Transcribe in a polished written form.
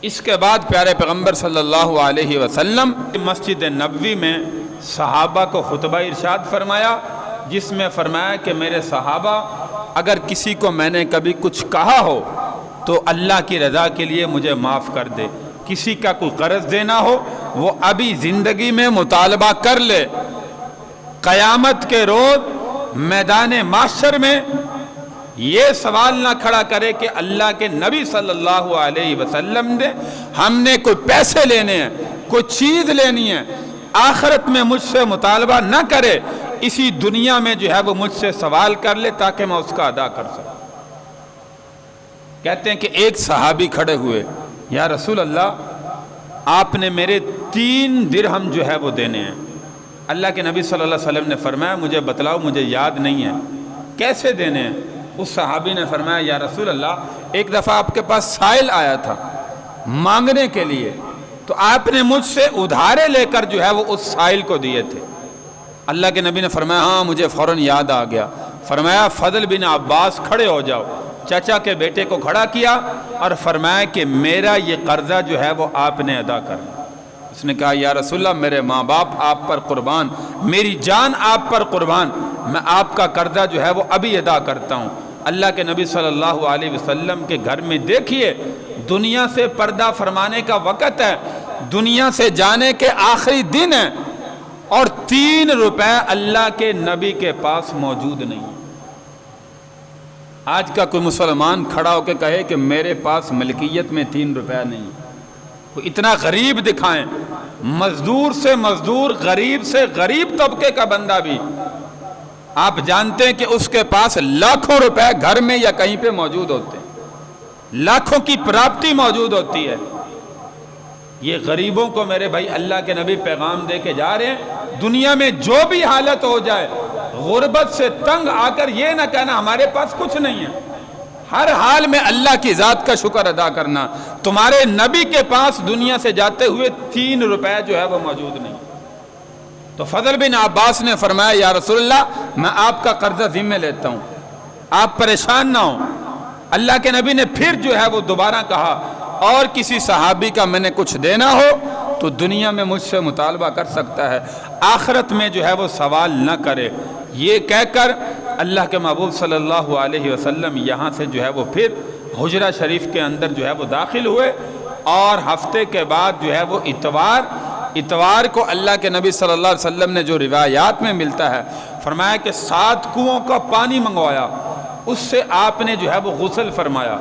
اس کے بعد پیارے پیغمبر صلی اللہ علیہ وسلم مسجد نبوی میں صحابہ کو خطبہ ارشاد فرمایا، جس میں فرمایا کہ میرے صحابہ اگر کسی کو میں نے کبھی کچھ کہا ہو تو اللہ کی رضا کے لیے مجھے معاف کر دے، کسی کا کوئی قرض دینا ہو وہ ابھی زندگی میں مطالبہ کر لے، قیامت کے روز میدان محشر میں یہ سوال نہ کھڑا کرے کہ اللہ کے نبی صلی اللہ علیہ وسلم نے ہم نے کوئی پیسے لینے ہیں، کوئی چیز لینی ہے، آخرت میں مجھ سے مطالبہ نہ کرے، اسی دنیا میں جو ہے وہ مجھ سے سوال کر لے تاکہ میں اس کا ادا کر سکوں۔ کہتے ہیں کہ ایک صحابی کھڑے ہوئے، یا رسول اللہ آپ نے میرے 3 درہم جو ہے وہ دینے ہیں۔ اللہ کے نبی صلی اللہ علیہ وسلم نے فرمایا مجھے بتلاؤ، مجھے یاد نہیں ہے، کیسے دینے ہیں؟ اس صحابی نے فرمایا یا رسول اللہ ایک دفعہ آپ کے پاس سائل آیا تھا مانگنے کے لیے، تو آپ نے مجھ سے ادھارے لے کر جو ہے وہ اس سائل کو دیے تھے۔ اللہ کے نبی نے فرمایا ہاں مجھے فوراً یاد آ گیا۔ فرمایا فضل بن عباس کھڑے ہو جاؤ، چچا کے بیٹے کو کھڑا کیا اور فرمایا کہ میرا یہ قرضہ جو ہے وہ آپ نے ادا کرنا۔ اس نے کہا یا رسول اللہ میرے ماں باپ آپ پر قربان، میری جان آپ پر قربان، میں آپ کا قرضہ جو ہے وہ ابھی ادا کرتا ہوں۔ اللہ کے نبی صلی اللہ علیہ وسلم کے گھر میں دیکھیے دنیا سے پردہ فرمانے کا وقت ہے، دنیا سے جانے کے آخری دن ہے، اور 3 روپے اللہ کے نبی کے پاس موجود نہیں۔ آج کا کوئی مسلمان کھڑا ہو کے کہے کہ میرے پاس ملکیت میں 3 روپے نہیں، وہ اتنا غریب دکھائیں، مزدور سے مزدور، غریب سے غریب طبقے کا بندہ بھی، آپ جانتے ہیں کہ اس کے پاس لاکھوں روپے گھر میں یا کہیں پہ موجود ہوتے ہیں، لاکھوں کی پراپرٹی موجود ہوتی ہے۔ یہ غریبوں کو میرے بھائی اللہ کے نبی پیغام دے کے جا رہے ہیں، دنیا میں جو بھی حالت ہو جائے، غربت سے تنگ آ کر یہ نہ کہنا ہمارے پاس کچھ نہیں ہے، ہر حال میں اللہ کی ذات کا شکر ادا کرنا۔ تمہارے نبی کے پاس دنیا سے جاتے ہوئے 3 روپے جو ہے وہ موجود نہیں۔ تو فضل بن عباس نے فرمایا یا رسول اللہ میں آپ کا قرضہ ذمہ لیتا ہوں، آپ پریشان نہ ہوں۔ اللہ کے نبی نے پھر جو ہے وہ دوبارہ کہا اور کسی صحابی کا میں نے کچھ دینا ہو تو دنیا میں مجھ سے مطالبہ کر سکتا ہے، آخرت میں جو ہے وہ سوال نہ کرے۔ یہ کہہ کر اللہ کے محبوب صلی اللہ علیہ وسلم یہاں سے جو ہے وہ پھر حجرہ شریف کے اندر جو ہے وہ داخل ہوئے، اور ہفتے کے بعد جو ہے وہ اتوار کو اللہ کے نبی صلی اللہ علیہ وسلم نے جو روایات میں ملتا ہے فرمایا کہ 7 کنووں کا پانی منگوایا، اس سے آپ نے جو ہے وہ غسل فرمایا۔